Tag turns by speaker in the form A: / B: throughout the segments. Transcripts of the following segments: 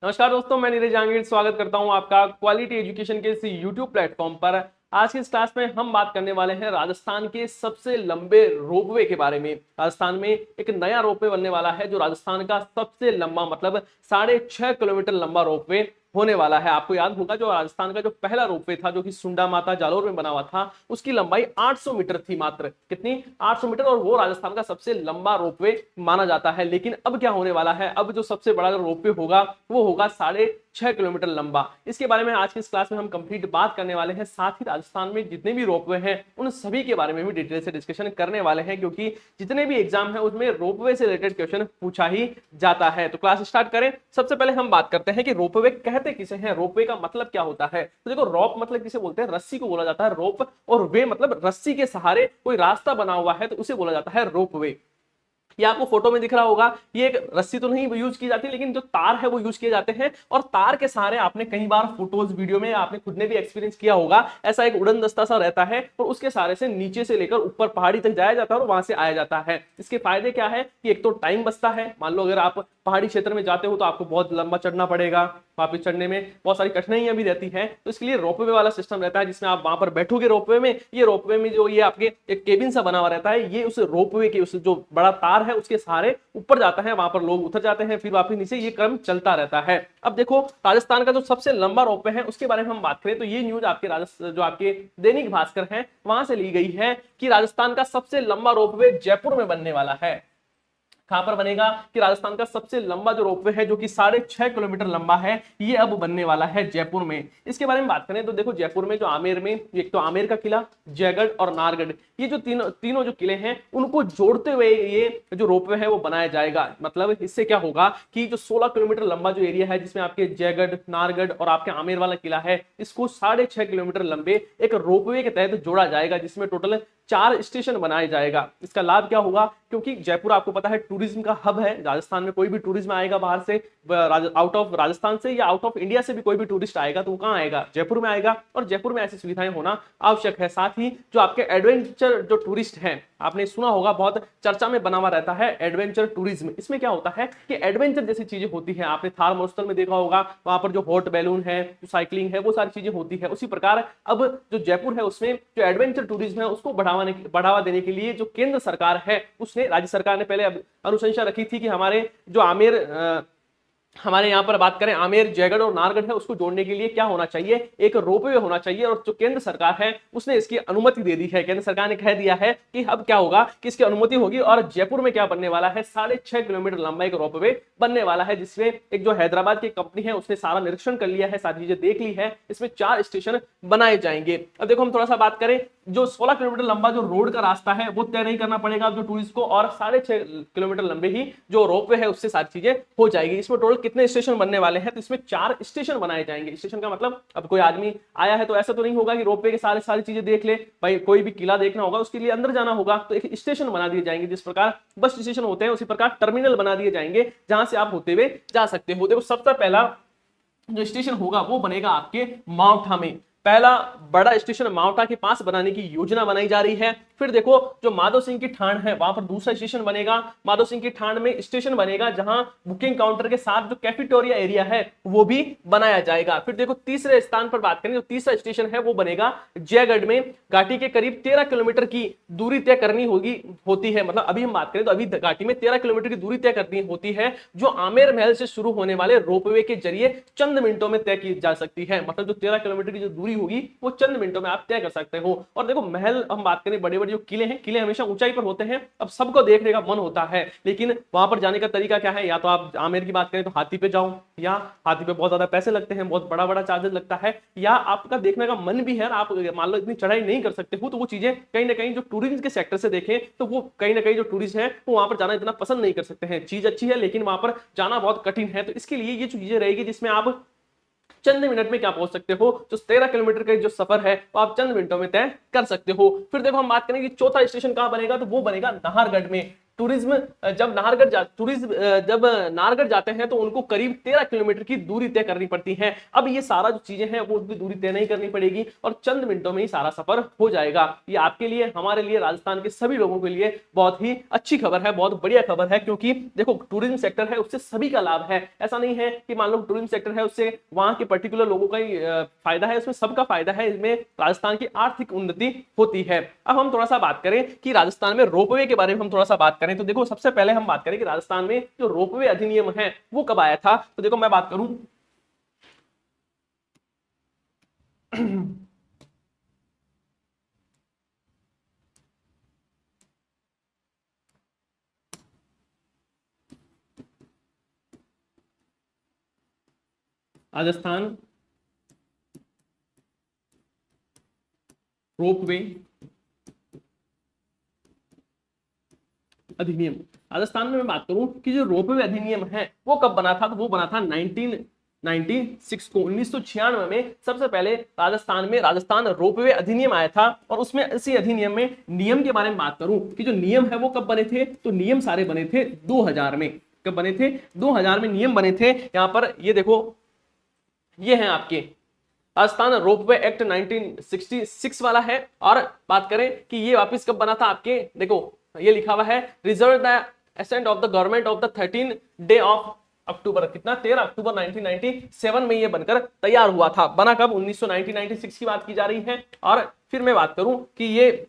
A: नमस्कार दोस्तों, मैं नीरज जहांगीर स्वागत करता हूं आपका क्वालिटी एजुकेशन के इस यूट्यूब प्लेटफॉर्म पर। आज की इस क्लास में हम बात करने वाले हैं राजस्थान के सबसे लंबे रोपवे के बारे में। राजस्थान में एक नया रोपवे बनने वाला है जो राजस्थान का सबसे लंबा मतलब 6.5 किलोमीटर लंबा रोपवे होने वाला है। आपको याद होगा जो राजस्थान का जो पहला रोपवे था जो कि सुंडा माता जालोर में बना हुआ था, उसकी लंबाई 800 मीटर थी। मात्र कितनी? 800 मीटर। और वो राजस्थान का सबसे लंबा रोपवे माना जाता है। लेकिन अब क्या होने वाला है? अब जो सबसे बड़ा रोपवे होगा वो होगा 6.5 किलोमीटर लंबा। इसके बारे में आज की इस क्लास में हम कंप्लीट बात करने वाले हैं। साथ ही राजस्थान में जितने भी रोपवे हैं उन सभी के बारे में भी डिटेल से डिस्कशन करने वाले हैं, क्योंकि जितने भी एग्जाम है उसमें रोपवे से रिलेटेड क्वेश्चन पूछा ही जाता है। तो क्लास स्टार्ट करें। सबसे पहले हम बात करते हैं कि रोपवे कहते किसे हैं, रोपवे का मतलब क्या होता है। तो देखो, रोप मतलब किसे बोलते हैं? रस्सी को बोला जाता है रोप, और वे मतलब रस्सी के सहारे कोई रास्ता बना हुआ है तो उसे बोला जाता है रोपवे। ये आपको फोटो में दिख रहा होगा, ये एक रस्सी तो नहीं यूज की जाती, लेकिन जो तार है वो यूज किए जाते हैं। और तार के सहारे आपने कई बार फोटोज वीडियो में आपने खुद ने भी एक्सपीरियंस किया होगा, ऐसा एक उड़न दस्ता सा रहता है और उसके सहारे से नीचे से लेकर ऊपर पहाड़ी तक जाया जाता है और वहां से आया जाता है। इसके फायदे क्या है कि एक तो टाइम बचता है। मान लो अगर आप पहाड़ी क्षेत्र में जाते हो तो आपको बहुत लंबा चढ़ना पड़ेगा, वापस चढ़ने में बहुत सारी कठिनाइयां भी रहती हैं। तो इसके लिए रोपवे वाला सिस्टम रहता है जिसमें आप वहां पर बैठोगे रोपवे में। ये रोपवे में जो ये आपके एक केबिन सा बना हुआ रहता है, ये उस रोपवे के उस जो बड़ा तार है उसके सहारे ऊपर जाता है, वहां पर लोग उतर जाते हैं, फिर वापस नीचे, ये क्रम चलता रहता है। अब देखो, राजस्थान का जो सबसे लंबा रोपवे है उसके बारे में हम बात करें तो ये न्यूज आपके राजस्थान जो आपके दैनिक भास्कर है वहां से ली गई है कि राजस्थान का सबसे लंबा रोपवे जयपुर में बनने वाला है। कहां पर बनेगा? कि राजस्थान का सबसे लंबा जो रोपवे है जो कि 6.5 किलोमीटर लंबा है, ये अब बनने वाला है जयपुर में। इसके बारे में बात करें तो देखो, जयपुर में जो आमेर में, एक तो आमेर का किला, जयगढ़ और नाहरगढ़, ये जो तीनों जो किले हैं उनको जोड़ते हुए ये जो रोपवे है वो बनाया जाएगा। मतलब इससे क्या होगा कि जो 16 किलोमीटर लंबा जो एरिया है जिसमें आपके जयगढ़, नाहरगढ़ और आपके आमेर वाला किला है, इसको 6.5 किलोमीटर लंबे एक रोपवे के तहत जोड़ा जाएगा, जिसमें टोटल 4 स्टेशन बनाया जाएगा। इसका लाभ क्या होगा? क्योंकि जयपुर आपको पता है टूरिज्म का हब है। राजस्थान में कोई भी टूरिज्म आएगा बाहर से, आउट ऑफ राजस्थान से या आउट ऑफ इंडिया से भी कोई भी टूरिस्ट आएगा तो वो कहां आएगा? जयपुर में आएगा। और जयपुर में ऐसी सुविधाएं होना आवश्यक है। साथ ही जो आपके एडवेंचर जो टूरिस्ट हैं, आपने सुना होगा, बहुत चर्चा में बना हुआ रहता है एडवेंचर टूरिज्म। इसमें क्या होता है कि एडवेंचर जैसी चीजें होती है, आपने थार मरुस्थल में देखा होगा, वहां पर जो हॉट बैलून है, जो साइकिलिंग है, वो सारी चीजें होती है। उसी प्रकार अब जो जयपुर है उसमें जो एडवेंचर टूरिज्म है उसको बढ़ावा देने के लिए जो केंद्र सरकार है उसने, राज्य सरकार ने पहले अनुशंसा रखी थी कि हमारे जो हमारे यहाँ पर बात करें आमेर, जयगढ़ और नाहरगढ़ है, उसको जोड़ने के लिए क्या होना चाहिए? एक रोपवे होना चाहिए। और जो केंद्र सरकार है उसने इसकी अनुमति दे दी है। केंद्र सरकार ने कह दिया है कि अब क्या होगा कि इसकी अनुमति होगी और जयपुर में क्या बनने वाला है? 6.5 किलोमीटर लंबा एक रोपवे बनने वाला है, जिसमें एक जो हैदराबाद की कंपनी है उसने सारा निरीक्षण कर लिया है, सारी चीजें देख ली है। इसमें 4 स्टेशन बनाए जाएंगे। अब देखो, हम थोड़ा सा बात करें, जो 16 किलोमीटर लंबा जो रोड का रास्ता है वो तय नहीं करना पड़ेगा जो टूरिस्ट को, और 6.5 किलोमीटर लंबे ही जो रोपवे है उससे सारी चीजें हो जाएगी। इसमें टोटल कितने स्टेशन बनने वाले हैं? तो इसमें 4 स्टेशन बनाए जाएंगे। स्टेशन का मतलब, अब कोई आदमी आया है तो ऐसा तो नहीं होगा कि रोपवे के सारी चीजें देख ले भाई। कोई भी किला देखना होगा उसके लिए अंदर जाना होगा, तो एक स्टेशन बना दिए जाएंगे। जिस प्रकार बस स्टेशन होते हैं उसी प्रकार टर्मिनल बना दिए जाएंगे जहां से आप होते हुए जा सकते हो। देखो, सबसे पहला जो स्टेशन होगा वो बनेगा आपके मावठा में। पहला बड़ा स्टेशन मावठा के पास बनाने की योजना बनाई जा रही है। फिर देखो, जो माधो सिंह की ठाण है वहां पर दूसरा स्टेशन बनेगा। माधो सिंह की ठाण में स्टेशन बनेगा जहां बुकिंग काउंटर के साथ जो कैफेटेरिया एरिया है वो भी बनाया जाएगा। फिर देखो, तीसरे स्थान पर बात करें, जो तीसरा स्टेशन है वो बनेगा जयगढ़ में। घाटी के करीब 13 किलोमीटर की दूरी तय करनी होती है। मतलब अभी हम बात करें तो अभी घाटी में 13 किलोमीटर की दूरी तय करनी होती है, जो आमेर महल से शुरू होने वाले रोपवे के जरिए चंद मिनटों में तय की जा सकती है। मतलब जो 13 किलोमीटर की जो दूरी होगी वो चंद मिनटों में आप तय कर सकते हो। और देखो, महल हम बात करें, बड़े बड़े जो किले हैं, किले हमेशा ऊंचाई पर होते हैं। अब सबको देखने का मन होता है, लेकिन वहां पर जाने का तरीका क्या है? या तो आप आमेर की बात करें तो हाथी पे जाओ, या हाथी पे बहुत ज्यादा पैसे लगते हैं, बहुत बड़ा बड़ा चार्जेस लगता है, या आपका देखने का मन भी है, आप मान लो इतनी चढ़ाई नहीं कर सकते हो, तो वो चीजें कहीं ना कहीं जो टूरिज्म के सेक्टर से देखें तो वो कहीं ना कहीं जो टूरिस्ट है वो वहां पर जाना इतना पसंद नहीं कर सकते हैं। चीज अच्छी है लेकिन वहां पर जाना बहुत कठिन है। तो इसके लिए ये चीजें रहेगी जिसमें आप चंद मिनट में क्या पहुंच सकते हो, जो 13 किलोमीटर का जो सफर है वो आप चंद मिनटों में तय कर सकते हो। फिर देखो, हम बात करें कि चौथा स्टेशन कहां बनेगा, तो वो बनेगा नाहरगढ़ में। टूरिज्म जब नाहरगढ़ जाते हैं तो उनको करीब 13 किलोमीटर की दूरी तय करनी पड़ती है। अब ये सारा जो चीजें हैं वो उनकी दूरी तय नहीं करनी पड़ेगी और चंद मिनटों में ही सारा सफर हो जाएगा। ये आपके लिए, हमारे लिए, राजस्थान के सभी लोगों के लिए बहुत ही अच्छी खबर है, बहुत बढ़िया खबर है, क्योंकि देखो टूरिज्म सेक्टर है उससे सभी का लाभ है। ऐसा नहीं है कि मान लो टूरिज्म सेक्टर है उससे वहां के पर्टिकुलर लोगों का ही फायदा है, इसमें सबका फायदा है, इसमें राजस्थान की आर्थिक उन्नति होती है। अब हम थोड़ा सा बात करें कि राजस्थान में रोपवे के बारे में हम थोड़ा सा बात करें तो देखो सबसे पहले हम बात करें कि राजस्थान में जो रोपवे अधिनियम है वो कब आया था। तो देखो मैं बात करूं राजस्थान रोपवे अधिनियम, राजस्थान में मैं बात करूं कि जो रोपवे अधिनियम है वो कब बना था, तो वो बना था 1996 को, 1996 में सबसे पहले राजस्थान में राजस्थान रोपवे अधिनियम आया था। और उसमें इसी अधिनियम में नियम के बारे में बात करूं कि जो नियम है वो कब बने थे, तो नियम सारे बने थे 2000 में। कब बने थे, 2000 में नियम बने थे। यहां पर ये देखो, ये हैं आपके राजस्थान रोपवे एक्ट 1966 वाला है। और बात करें कि ये वापस कब बना था, आपके देखो ये लिखा हुआ है, reserve the ascent of the government of the 13 day of October, कितना 13 अक्टूबर 1997 में ये बनकर तैयार हुआ था। बना कब, 1996 की बात की जा रही है। और फिर मैं बात करूं कि ये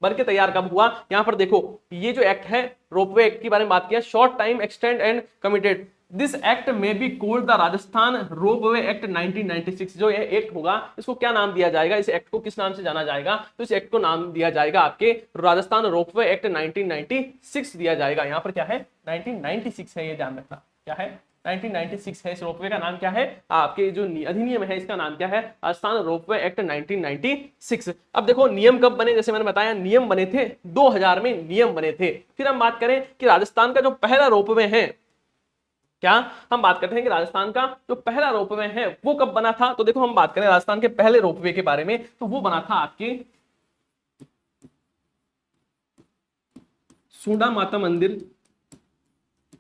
A: बन के तैयार कब हुआ, यहां पर देखो ये जो एक्ट है रोपवे एक्ट के बारे में बात किया, short time extend and committed this act may be called the Rajasthan ropeway act 1996। जो ये एक्ट होगा इसको क्या नाम दिया जाएगा, इस एक्ट को किस नाम से जाना जाएगा, तो इस एक्ट को नाम दिया जाएगा आपके राजस्थान रोपवे एक्ट 1996 दिया जाएगा। यहाँ पर क्या है, 1996 है, ये ध्यान रखना, क्या है 1996 है। इस रोपवे का नाम क्या है, आपके जो अधिनियम है इसका नाम क्या है, राजस्थान रोपवे एक्ट 1996। अब देखो नियम कब बने, जैसे मैंने बताया नियम बने थे 2000 में, नियम बने थे। फिर हम बात करें कि राजस्थान का जो पहला रोपवे है, क्या हम बात करते हैं कि राजस्थान का जो पहला रोपवे है वो कब बना था। तो देखो हम बात करें राजस्थान के पहले रोपवे के बारे में, तो वो बना था आपके सूंडा माता मंदिर।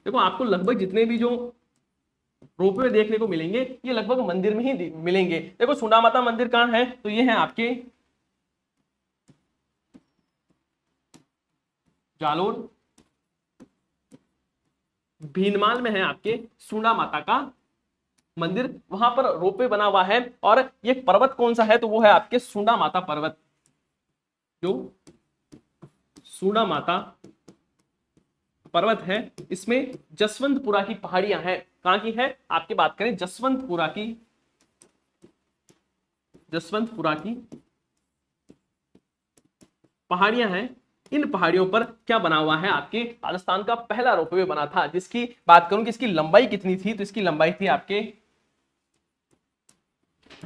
A: देखो आपको लगभग जितने भी जो रोपवे देखने को मिलेंगे ये लगभग मंदिर में ही मिलेंगे। देखो सूंडा माता मंदिर कहाँ है, तो ये है आपके जालोर भीनमाल में है आपके सूंडा माता का मंदिर, वहां पर रोपवे बना हुआ है। और ये पर्वत कौन सा है, तो वो है आपके सूंडा माता पर्वत। जो सूंडा माता पर्वत है इसमें जसवंतपुरा की पहाड़ियां हैं। कहां की है, आपकी बात करें जसवंतपुरा की पहाड़ियां हैं। इन पहाड़ियों पर क्या बना हुआ है, आपके राजस्थान का पहला रोपवे बना था, जिसकी बात करूं कि इसकी लंबाई कितनी थी, तो इसकी लंबाई थी आपके,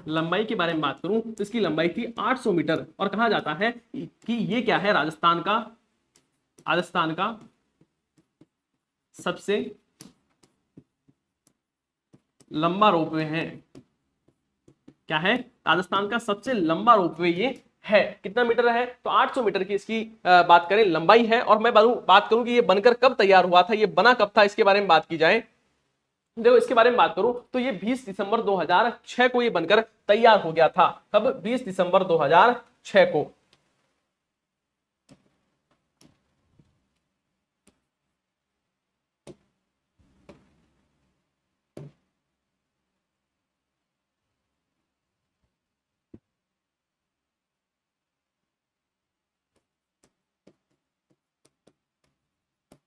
A: लंबाई के बारे में बात करूं तो इसकी लंबाई थी 800 मीटर। और कहा जाता है कि ये क्या है, राजस्थान का सबसे लंबा रोपवे है। क्या है, राजस्थान का सबसे लंबा रोपवे ये है। कितना मीटर है, तो 800 मीटर की इसकी बात करें लंबाई है। और मैं बात करूं कि ये बनकर कब तैयार हुआ था, ये बना कब था, इसके बारे में बात की जाए, देखो इसके बारे में बात करूं तो ये 20 दिसंबर 2006 को ये बनकर तैयार हो गया था। कब, 20 दिसंबर 2006 को।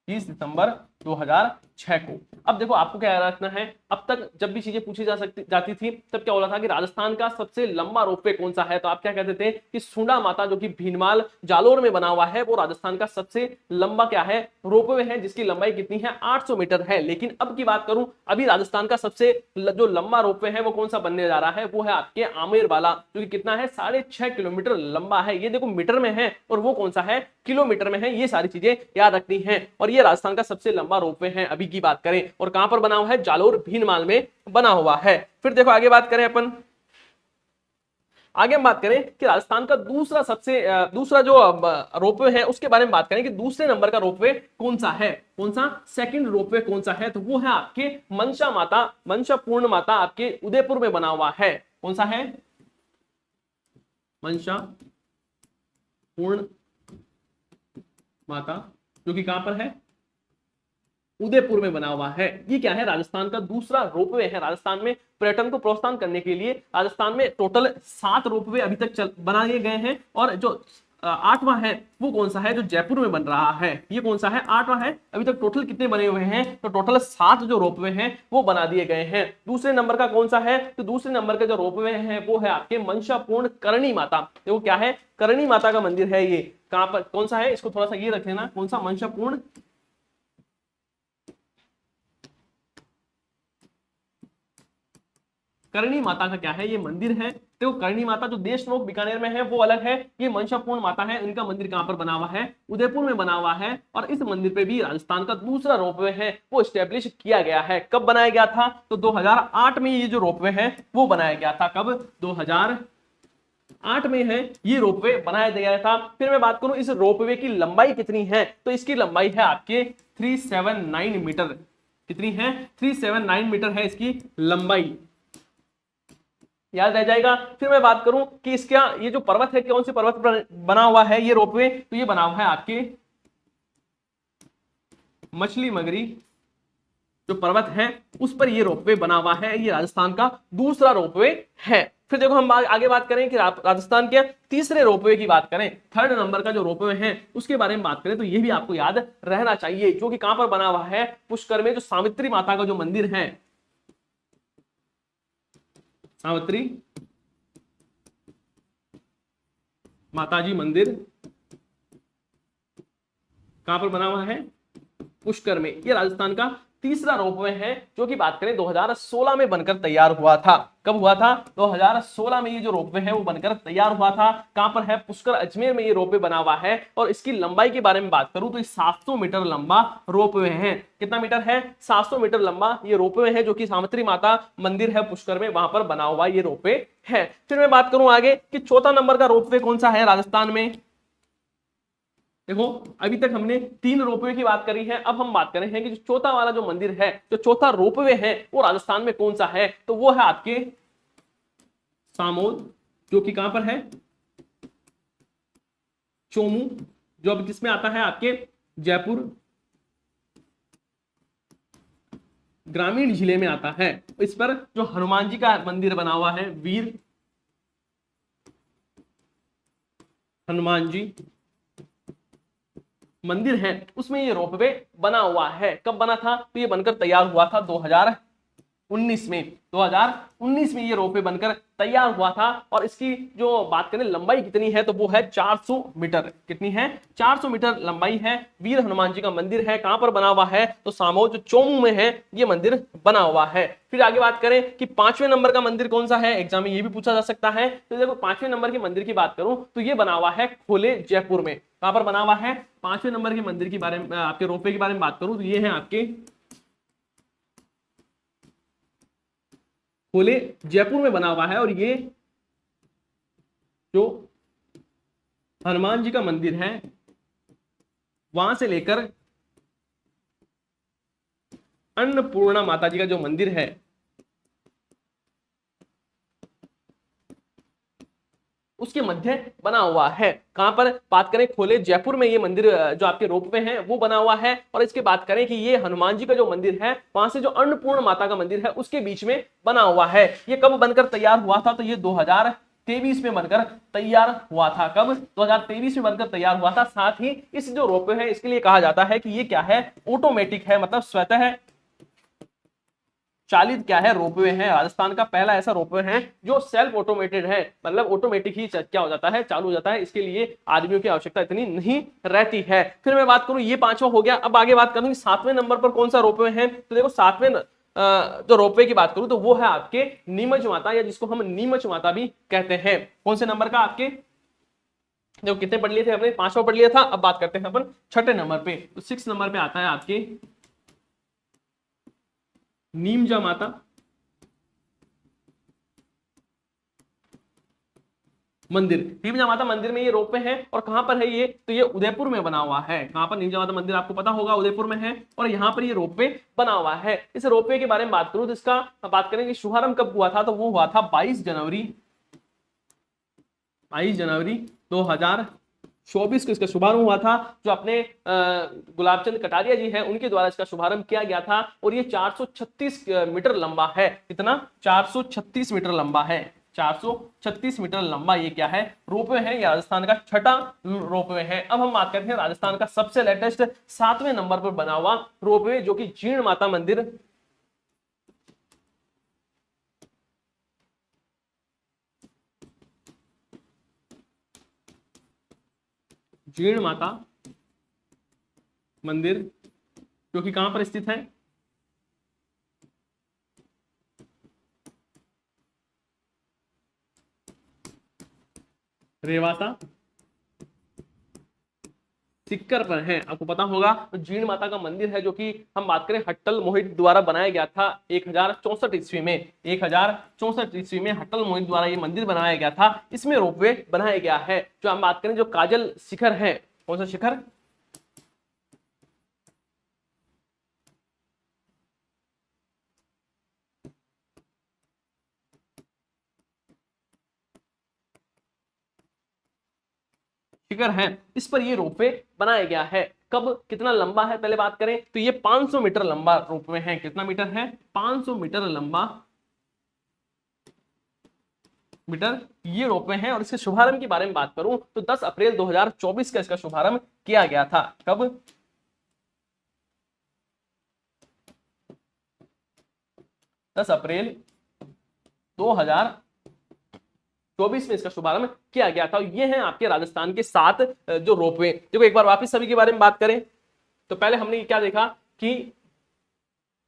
A: 30 दिसंबर 2006 को। अब देखो आपको क्या याद रखना है, अब तक जब भी चीजें पूछी जाती थी तब क्या बोला था कि राजस्थान का सबसे लंबा रोपवे कौन सा है, तो आप क्या कहते थे कि सूंडा माता जो कि भीनमाल जालोर में बना हुआ है वो राजस्थान का सबसे लंबा क्या है, रोपवे है, जिसकी लंबाई कितनी है, 800 मीटर है। लेकिन अब की बात करूं, अभी राजस्थान का सबसे जो लंबा रोपवे है वो कौन सा बनने जा रहा है, वो है आपके आमेर वाला, जो कि कितना है, 6.5 किलोमीटर लंबा है। ये देखो मीटर में है, और वो कौन सा है, किलोमीटर में है। ये सारी चीजें याद रखनी है। और ये राजस्थान का सबसे लंबा रोपवे है अभी की बात करें, और कहां पर बना हुआ है, जालोर भीनमाल में बना हुआ है। फिर देखो आगे बात करें अपन, आगे हम बात करें कि राजस्थान का दूसरा जो रोपवे है उसके बारे में बात करें कि दूसरे नंबर का रोपवे कौन सा है, कौन सा सेकंड रोपवे कौन सा है, तो वो है आपके मनसा पूर्ण माता आपके उदयपुर में बना हुआ है। कौन सा है? मनसा पूर्ण माता, जो कि कहां पर है? उदयपुर में बना हुआ है। ये क्या है? राजस्थान का दूसरा रोपवे है। राजस्थान में पर्यटन को प्रोत्साहन करने के लिए राजस्थान में टोटल 7 रोपवे अभी तक बनाए गए हैं, और जो 8वां है वो कौन सा है? जो जयपुर में बन रहा है। ये कौन सा है? 8वां है। अभी तक टोटल कितने बने हुए हैं? तो टोटल 7 जो रोपवे हैं वो बना दिए गए हैं। दूसरे नंबर का कौन सा है? तो दूसरे नंबर का जो रोपवे है वो है आपके मनसापूर्ण करणी माता। देखो क्या है? करणी माता का मंदिर है। ये कहां पर, कौन सा है? इसको थोड़ा सा ये रख लेना, कौन सा? मनसापूर्ण करणी माता का क्या है? ये मंदिर है। देखो करणी माता जो देशनोक बीकानेर में है वो अलग है, ये मनसापूर्ण माता है। इनका मंदिर कहां पर बना हुआ है? उदयपुर में बना हुआ है। और इस मंदिर पे भी राजस्थान का दूसरा रोपवे है वो स्टैब्लिश किया गया है। कब बनाया गया था? तो 2008 में ये जो रोपवे है वो बनाया गया था। कब? 2008 में है ये रोपवे बनाया गया था। फिर मैं बात करूं इस रोपवे की लंबाई कितनी है, तो इसकी लंबाई है आपके 379 मीटर। कितनी है? 379 मीटर है इसकी लंबाई, याद रह जाएगा। फिर मैं बात करूं कि इसका ये जो पर्वत है, कौन से पर्वत पर बना हुआ है ये रोपवे, तो ये बना हुआ है आपके मछली मगरी जो पर्वत है उस पर ये रोपवे बना हुआ है। ये राजस्थान का दूसरा रोपवे है। फिर देखो हम आगे बात करें कि राजस्थान के तीसरे रोपवे की बात करें, थर्ड नंबर का जो रोपवे है उसके बारे में बात करें, तो ये भी आपको याद रहना चाहिए, जो कि कहां पर बना हुआ है? पुष्कर में जो सावित्री माता का जो मंदिर है, सावित्री माताजी मंदिर कहां पर बना हुआ है? पुष्कर में। ये राजस्थान का तीसरा रोपवे है, जो कि बात करें 2016 में बनकर तैयार हुआ था। कब हुआ था? 2016 में ये जो रोपवे है वो बनकर तैयार हुआ था। कहां पर है? पुष्कर अजमेर में ये रोपवे बना हुआ है। और इसकी लंबाई के बारे में बात करूं तो ये 700 मीटर लंबा रोपवे है। कितना मीटर है? 700 मीटर लंबा ये रोपवे है, जो कि सावित्री माता मंदिर है पुष्कर में, वहां पर बना हुआ ये रोपवे है। फिर मैं बात करूं आगे कि चौथा नंबर का रोपवे कौन सा है राजस्थान में। देखो अभी तक हमने 3 रोपवे की बात करी है, अब हम बात करें हैं कि जो चौथा वाला जो मंदिर है, जो चौथा रोपवे है वो राजस्थान में कौन सा है, तो वो है आपके सामोद, जो कि कहां पर है? चोमू, जो अब किसमें आता है? आपके जयपुर ग्रामीण जिले में आता है। इस पर जो हनुमान जी का मंदिर बना हुआ है, वीर हनुमान जी मंदिर है, उसमें ये रोपवे बना हुआ है। कब बना था? तो ये बनकर तैयार हुआ था 2019 में। 2019 में ये रोपवे बनकर तैयार हुआ था। और इसकी जो बात करें लंबाई कितनी है, तो वो है 400 मीटर। कितनी है? 400 मीटर लंबाई है। वीर हनुमान जी का मंदिर है। कहां पर बना हुआ है? तो सामोद जो चोमू में है ये मंदिर बना हुआ है। फिर आगे बात करें कि 5वें नंबर का मंदिर कौन सा है, एग्जाम में ये भी पूछा जा सकता है। तो देखो 5वें नंबर के मंदिर की बात करूं तो ये बना हुआ है खोले जयपुर में। कहां पर बना हुआ है? 5वें नंबर के मंदिर के बारे में, आपके रोपवे के बारे में बात करूं तो ये है आपके खोले जयपुर में बना हुआ है। और ये जो हनुमान जी का मंदिर है वहां से लेकर अन्नपूर्णा माता जी का जो मंदिर है उसके मध्य बना हुआ है। कहां पर बात करें? खोले जयपुर में ये मंदिर जो आपके रोपवे हैं वो बना हुआ है। और इसके बात करें कि ये हनुमान जी का जो मंदिर है वहां से जो अन्नपूर्ण माता का मंदिर है उसके बीच में बना हुआ है। ये कब बनकर तैयार हुआ था? तो ये 2023 में बनकर तैयार हुआ था। कब? 2023 में बनकर तैयार हुआ था। साथ ही इस जो रोपवे है इसके लिए कहा जाता है कि ये क्या है? ऑटोमेटिक है, मतलब स्वतः चालित क्या है? रोपवे है। राजस्थान का पहला ऐसा रोपवे है जो सेल्फ ऑटोमेटेड है, मतलब ऑटोमेटिक ही क्या हो जाता है? चालू हो जाता है। इसके लिए आदमियों की आवश्यकता इतनी नहीं रहती है। फिर मैं बात करूं, ये 5वां हो गया। अब आगे बात करूं 7वें नंबर पर कौन सा रोपवे है, तो देखो 7वें जो रोपवे की बात करूं तो वो है आपके नीमच माता, या जिसको हम नीमच माता भी कहते हैं। कौन से नंबर का? आपके देखो कितने पढ़ लिए थे हमने? 5वां पढ़ लिया था। अब बात करते हैं अपन 6ठे नंबर पे, तो 6 नंबर पे आता है आपके नीमजा माता, मंदिर। नीमजा माता मंदिर में ये रोपवे है और कहां पर है ये, तो ये उदयपुर में बना हुआ है। कहां पर, नीमजा माता मंदिर आपको पता होगा उदयपुर में है और यहाँ पर ये रोपवे बना हुआ है। इस रोपवे के बारे में बात करूं तो इसका बात करें कि शुभारंभ कब हुआ था, तो वो हुआ था 22 जनवरी 2024 को इसका शुभारंभ हुआ था। जो अपने गुलाबचंद कटारिया जी हैं उनके द्वारा इसका शुभारंभ किया गया था और ये 436 मीटर लंबा है। कितना, 436 मीटर लंबा है। 436 मीटर लंबा ये क्या है, रोपवे है। ये राजस्थान का छठा रोपवे है। अब हम बात करते हैं राजस्थान का सबसे लेटेस्ट 7वें नंबर पर बना हुआ रोपवे, जो कि जीर्ण माता मंदिर जीर्ण माता मंदिर जो कि कहां पर स्थित है, रेवासा सिक्कर पर है। आपको पता होगा तो जीर्ण माता का मंदिर है जो कि हम बात करें हट्टल मोहित द्वारा बनाया गया था 1064 ईस्वी में। 1064 ईस्वी में हट्टल मोहित द्वारा ये मंदिर बनाया गया था। इसमें रोपवे बनाया गया है। जो हम बात करें जो काजल शिखर है, कौन सा शिखर, शिखर है, इस पर ये रोपवे बनाया गया है। कब, कितना लंबा है, पहले बात करें तो ये 500 मीटर लंबा रोपवे है। कितना मीटर है, 500 मीटर लंबा मीटर ये रोपवे है। और इसके शुभारंभ के बारे में बात करूं तो 10 अप्रैल 2024 का इसका शुभारंभ किया गया था। कब, 10 अप्रैल 2024 में इसका शुभारंभ किया गया था। ये हैं आपके राजस्थान के 7 जो रोपवे। देखो एक बार वापस सभी के बारे में बात करें तो पहले हमने क्या देखा कि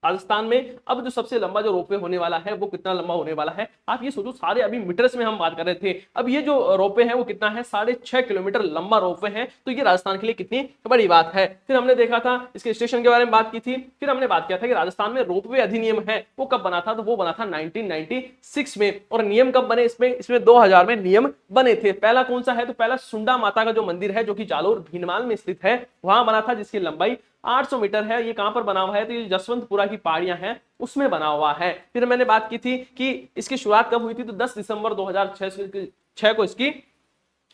A: राजस्थान में अब जो सबसे लंबा जो रोपवे होने वाला है वो कितना लंबा होने वाला है। आप ये सोचो, सारे अभी मीटर्स में हम बात कर रहे थे, अब ये जो रोपवे है वो कितना है, 6.5 किलोमीटर लंबा रोपवे है। तो ये राजस्थान के लिए कितनी बड़ी बात है। फिर हमने देखा था इसके स्टेशन के बारे में बात की थी। फिर हमने बात किया था कि राजस्थान में रोपवे अधिनियम है वो कब बना था, तो वो बना था 1996 में। और नियम कब बने इसमें 2000 में नियम बने थे। पहला कौन सा है, तो पहला सुंडा माता का जो मंदिर है जो कि जालोर भीनमाल में स्थित है, वहां बना था, जिसकी लंबाई 800 मीटर है। ये कहां पर बना हुआ है, तो ये जसवंतपुरा की पहाड़ियां हैं उसमें बना हुआ है। फिर मैंने बात की थी कि इसकी शुरुआत कब हुई थी, तो 10 दिसंबर 2006 को इसकी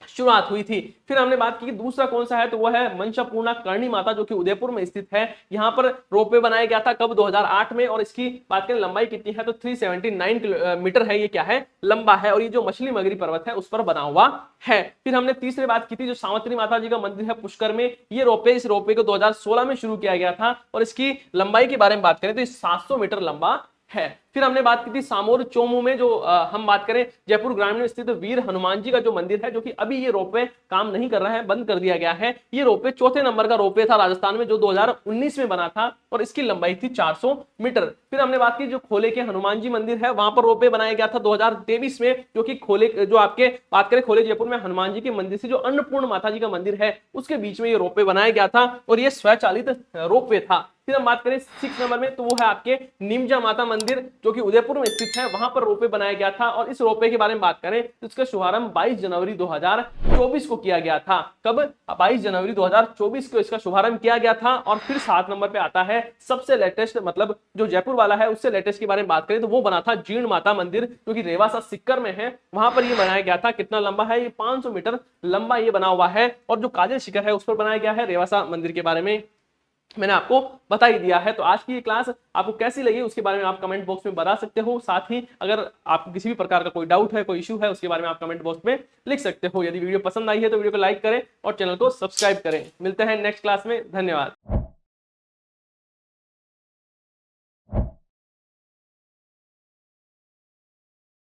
A: शुरुआत हुई थी। फिर हमने बात की कि दूसरा कौन सा है, तो वह है मंशापूर्णा करणी माता जो कि उदयपुर में स्थित है। यहां पर रोपवे बनाया गया था कब, 2008 में। और इसकी बात करें लंबाई कितनी है, तो 379 मीटर है। ये क्या है, लंबा है। और ये जो मछली मगरी पर्वत है उस पर बना हुआ है। फिर हमने तीसरी बात की थी जो सावित्री माता जी का मंदिर है पुष्कर में। ये रोपवे, इस रोपवे को 2016 में शुरू किया गया था और इसकी लंबाई के बारे में बात करें तो 700 मीटर लंबा है। फिर हमने बात की थी सामोर चोमू में, जो हम बात करें जयपुर ग्रामीण में स्थित वीर हनुमान जी का जो मंदिर है, जो कि अभी ये रोपवे काम नहीं कर रहा है, बंद कर दिया गया है। ये रोपवे चौथे नंबर का रोपवे था राजस्थान में, जो 2019 में बना था और इसकी लंबाई थी 400 मीटर। फिर हमने बात की जो खोले के हनुमान जी मंदिर है, वहां पर रोपवे बनाया गया था 2023 में, जो कि खोले जो आपके बात करें खोले जयपुर में हनुमान जी के मंदिर से जो अन्नपूर्ण माता जी का मंदिर है उसके बीच में ये रोपवे बनाया गया था और ये स्वचालित रोपवे था। फिर हम बात करें 6 नंबर में, तो वो है आपके नीमजा माता मंदिर जो कि उदयपुर में स्थित है, वहां पर रोपवे बनाया गया था। और इस रोपवे के बारे में बात करें तो इसका शुभारंभ 22 जनवरी 2024 को किया गया था। कब, 22 जनवरी 2024 को इसका शुभारंभ किया गया था। और फिर 7 नंबर पे आता है सबसे लेटेस्ट, मतलब जो जयपुर वाला है उससे लेटेस्ट के बारे में बात करें तो वो बना था जीर्ण माता मंदिर जो कि रेवासा सिक्कर में है, वहां पर ये बनाया गया था। कितना लंबा है, ये 500 मीटर लंबा ये बना हुआ है। और जो काजल शिखर है उस पर बनाया गया है। रेवासा मंदिर के बारे में मैंने आपको बता ही दिया है। तो आज की ये क्लास आपको कैसी लगी उसके बारे में आप कमेंट बॉक्स में बता सकते हो। साथ ही अगर आपको किसी भी प्रकार का कोई डाउट है, कोई इश्यू है, उसके बारे में आप कमेंट बॉक्स में लिख सकते हो। यदि वीडियो पसंद आई है तो वीडियो को लाइक करें और चैनल को सब्सक्राइब करें। मिलते हैं नेक्स्ट क्लास में। धन्यवाद।